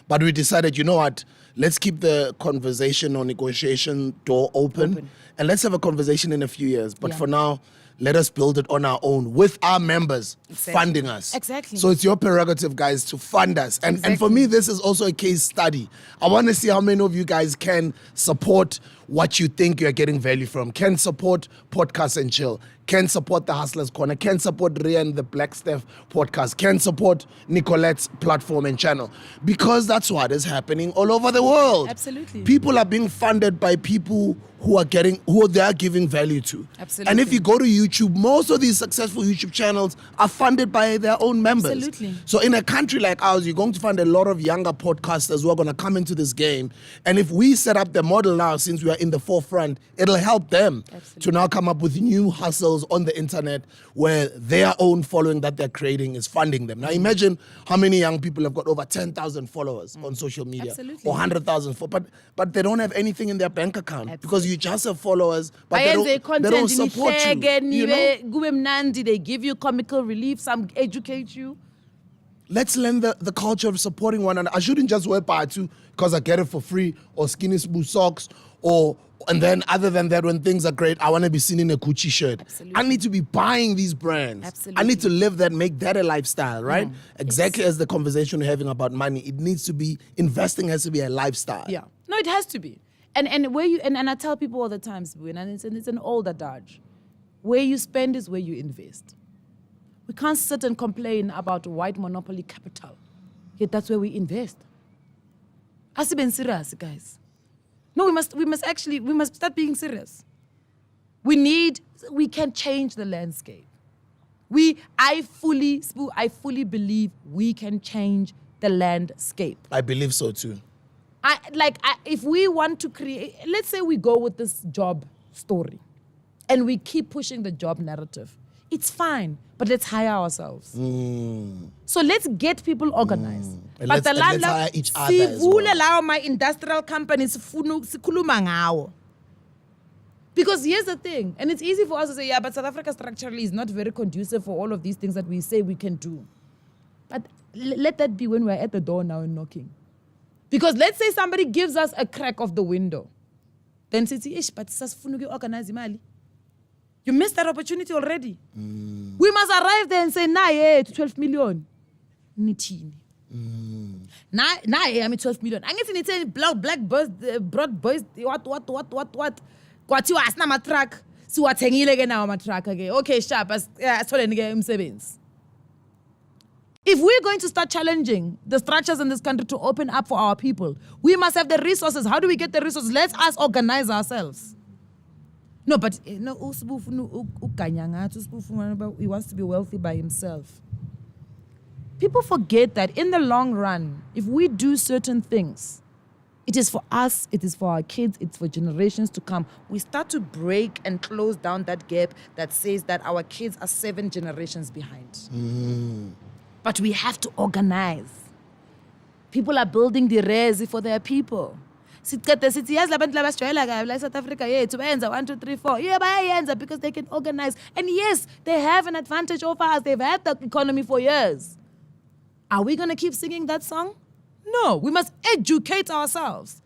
But we decided, you know what? Let's keep the conversation or negotiation door open. And let's have a conversation in a few years. But for now, let us build it on our own with our members funding us. Exactly. So it's your prerogative, guys, to fund us. And for me, this is also a case study. I want to see how many of you guys can support what you think you're getting value from, can support Podcast and Chill, can support the Hustlers Corner, can support Ria and the Black Steph podcast, can support Nicolette's platform and channel. Because that's what is happening all over the world. Absolutely. People are being funded by people who they are giving value to. Absolutely. And if you go to YouTube, most of these successful YouTube channels are funded by their own members. Absolutely. So in a country like ours, you're going to find a lot of younger podcasters who are going to come into this game. And if we set up the model now, since we are in the forefront, it'll help them to now come up with new hustles on the internet where their own following that they're creating is funding them. Now imagine how many young people have got over 10,000 followers on social media. Absolutely. Or 100,000, but they don't have anything in their bank account because you just have followers, but they don't support you. They give you comical relief, some educate you. Let's learn the culture of supporting one another. I shouldn't just wear Patu because I get it for free, or Skinny Smooth socks, or And then other than that, when things are great, I want to be seen in a Gucci shirt. Absolutely. I need to be buying these brands. Absolutely. I need to live that, make that a lifestyle, right? Mm. Exactly as the conversation we're having about money. It needs to be, investing has to be a lifestyle. Yeah. No, it has to be. And where you and I tell people all the time, and it's an old adage. Where you spend is where you invest. We can't sit and complain about white monopoly capital. Yet that's where we invest. Has been serious, guys. No, we must start being serious. We can change the landscape. I fully believe we can change the landscape. I believe so too. If we want to create, let's say we go with this job story and we keep pushing the job narrative. It's fine, but let's hire ourselves. So let's get people organized. And let's hire each other as well. My industrial companies sikhuluma ngawo. Because here's the thing, and it's easy for us to say, yeah, but South Africa structurally is not very conducive for all of these things that we say we can do. But let that be when we're at the door now and knocking. Because let's say somebody gives us a crack of the window. Then say, but organize mali. You missed that opportunity already. We must arrive there and say, to 12 million. Nitini. I'm 12 million. I'm getting it black boys, broad boys, what? What you ask na truck. So what hangile again now truck again. Okay, sharp as imsebenzi. If we're going to start challenging the structures in this country to open up for our people, we must have the resources. How do we get the resources? Let us organize ourselves. No, but he wants to be wealthy by himself. People forget that in the long run, if we do certain things, it is for us, it is for our kids, it's for generations to come. We start to break and close down that gap that says that our kids are 7 generations behind. But we have to organize. People are building the resi for their people. South Africa, to 1, 2, 3, 4. Yeah, because they can organize. And yes, they have an advantage over us. They've had the economy for years. Are we going to keep singing that song? No, we must educate ourselves.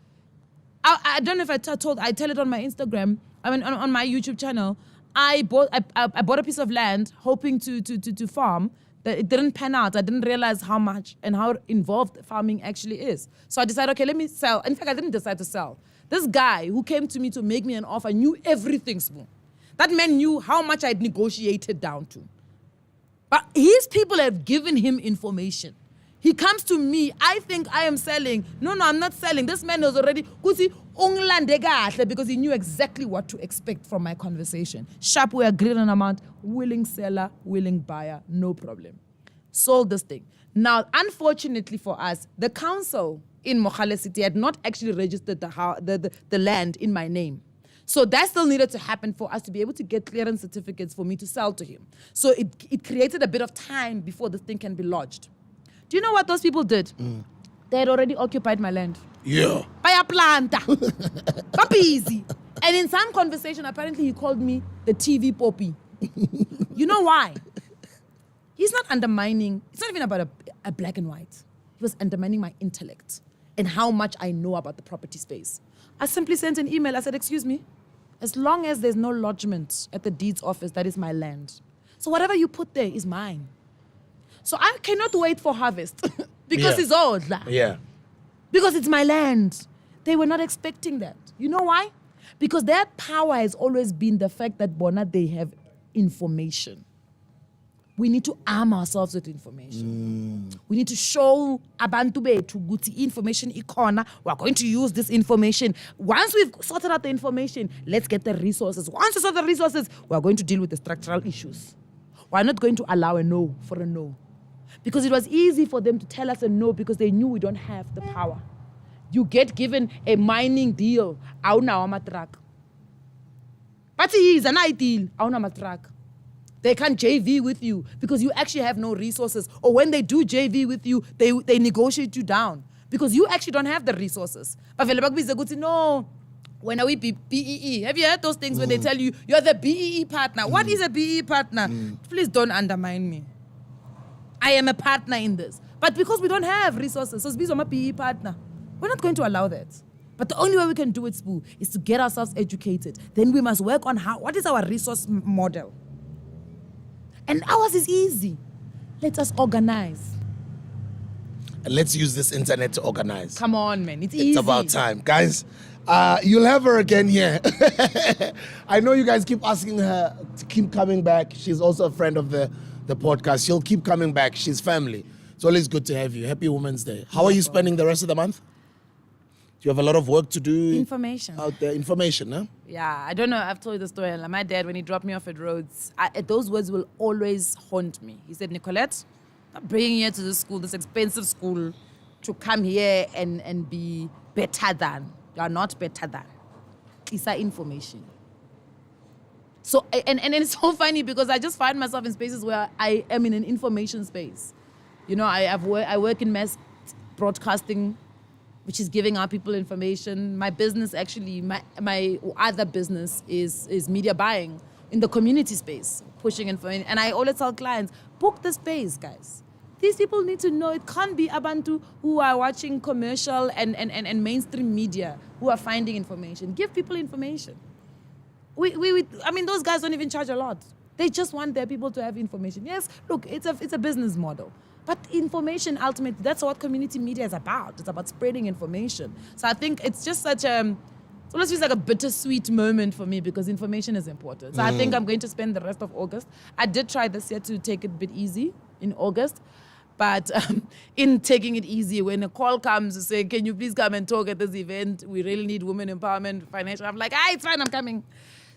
I don't know if I tell it on my Instagram, on my YouTube channel. I bought a piece of land hoping to farm. That it didn't pan out. I didn't realize how much and how involved farming actually is. So I decided, okay, let me sell. In fact, I didn't decide to sell. This guy who came to me to make me an offer knew everything, Spoon. That man knew how much I'd negotiated down to. But his people have given him information. He comes to me, I think I am selling. No, I'm not selling. This man was already, because he knew exactly what to expect from my conversation. Sharp, we agreed on an amount, willing seller, willing buyer, no problem. Sold this thing. Now, unfortunately for us, the council in Mogale City had not actually registered the land in my name. So that still needed to happen for us to be able to get clearance certificates for me to sell to him. So it created a bit of time before this thing can be lodged. Do you know what those people did? They had already occupied my land. Yeah. By a planta. Easy. And in some conversation, apparently he called me the TV poppy. You know why? He's not undermining, it's not even about a black and white. He was undermining my intellect and how much I know about the property space. I simply sent an email. I said, excuse me, as long as there's no lodgement at the deeds office, that is my land. So whatever you put there is mine. So I cannot wait for harvest because it's old. Yeah. Because it's my land. They were not expecting that. You know why? Because their power has always been the fact that they have information. We need to arm ourselves with information. We need to show abantu bethu ukuthi information ikona. We're going to use this information. Once we've sorted out the information, let's get the resources. Once we sort the resources, we're going to deal with the structural issues. We're not going to allow a no for a no. Because it was easy for them to tell us a no because they knew we don't have the power. You get given a mining deal, awunawo ama-truck. But it is an ideal, awunawo ama-truck. They can't JV with you because you actually have no resources. Or when they do JV with you, they negotiate you down because you actually don't have the resources. But no, when are we BEE? Have you heard those things when they tell you, you're the BEE partner? What is a BEE partner? Please don't undermine me. I am a partner in this. But because we don't have resources, so I'm a PE partner. We're not going to allow that. But the only way we can do it, Spoo, is to get ourselves educated. Then we must work on what is our resource model? And ours is easy. Let us organize. And let's use this internet to organize. Come on, man. It's easy. It's about time. Guys, you'll have her again here. I know you guys keep asking her to keep coming back. She's also a friend of the podcast. She'll keep coming back. She's family. It's always good to have you. Happy Women's Day. How are you spending the rest of the month? Do you have a lot of work to do? Information. Out there. Information, huh? Yeah, I don't know. I've told you the story. Like my dad, when he dropped me off at Rhodes, those words will always haunt me. He said, Nicolette, I'm bringing you to this school, this expensive school, to come here and be better than. You are not better than. It's our information. So, and it's so funny because I just find myself in spaces where I am in an information space. You know, I work in mass broadcasting, which is giving our people information. My business, actually, my other business is media buying in the community space, pushing information. And I always tell clients, book the space, guys. These people need to know. It can't be Abantu who are watching commercial and mainstream media who are finding information. Give people information. I mean, those guys don't even charge a lot. They just want their people to have information. Yes, look, it's a business model. But information, ultimately, that's what community media is about. It's about spreading information. So I think it's just such it almost feels like a bittersweet moment for me because information is important. So I think I'm going to spend the rest of August. I did try this year to take it a bit easy in August. But in taking it easy, when a call comes to say, can you please come and talk at this event? We really need women empowerment, financial. I'm like, it's fine, I'm coming.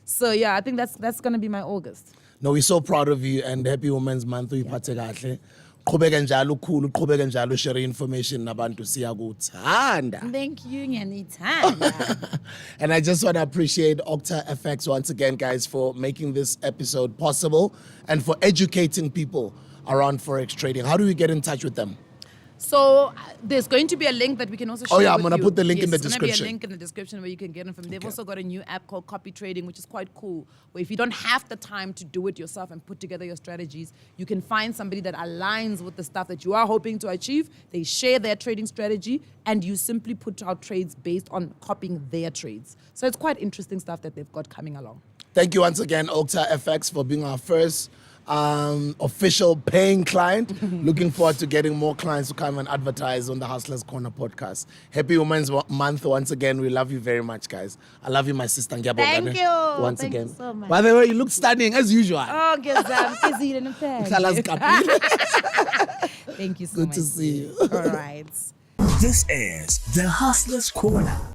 So yeah, I think that's going to be my August. No, we're so proud of you and happy Women's Month. Uyiphathe qhubeke njalo ukhulu, qhubeke njalo share information nabantu siyakuthanda. Thank you, ngiyanithanda. And I just want to appreciate OctaFX once again, guys, for making this episode possible and for educating people around Forex trading. How do we get in touch with them? So there's going to be a link that we can also share. Oh yeah, I'm with going to you. put the link in the There's description. going to be a link in the description where you can get them from. They've also got a new app called Copy Trading, which is quite cool. Where if you don't have the time to do it yourself and put together your strategies, you can find somebody that aligns with the stuff that you are hoping to achieve. They share their trading strategy, and you simply put out trades based on copying their trades. So it's quite interesting stuff that they've got coming along. Thank you once again, OctaFX, for being our first official paying client. Looking forward to getting more clients to come and advertise on the Hustlers Corner podcast. Happy Women's Month once again. We love you very much, guys. I love you, my sister. Thank you. Once Thank again. you so much. By the way, you look stunning as usual. Oh, Thank you so Good much. to see you. All right. This is the Hustlers Corner.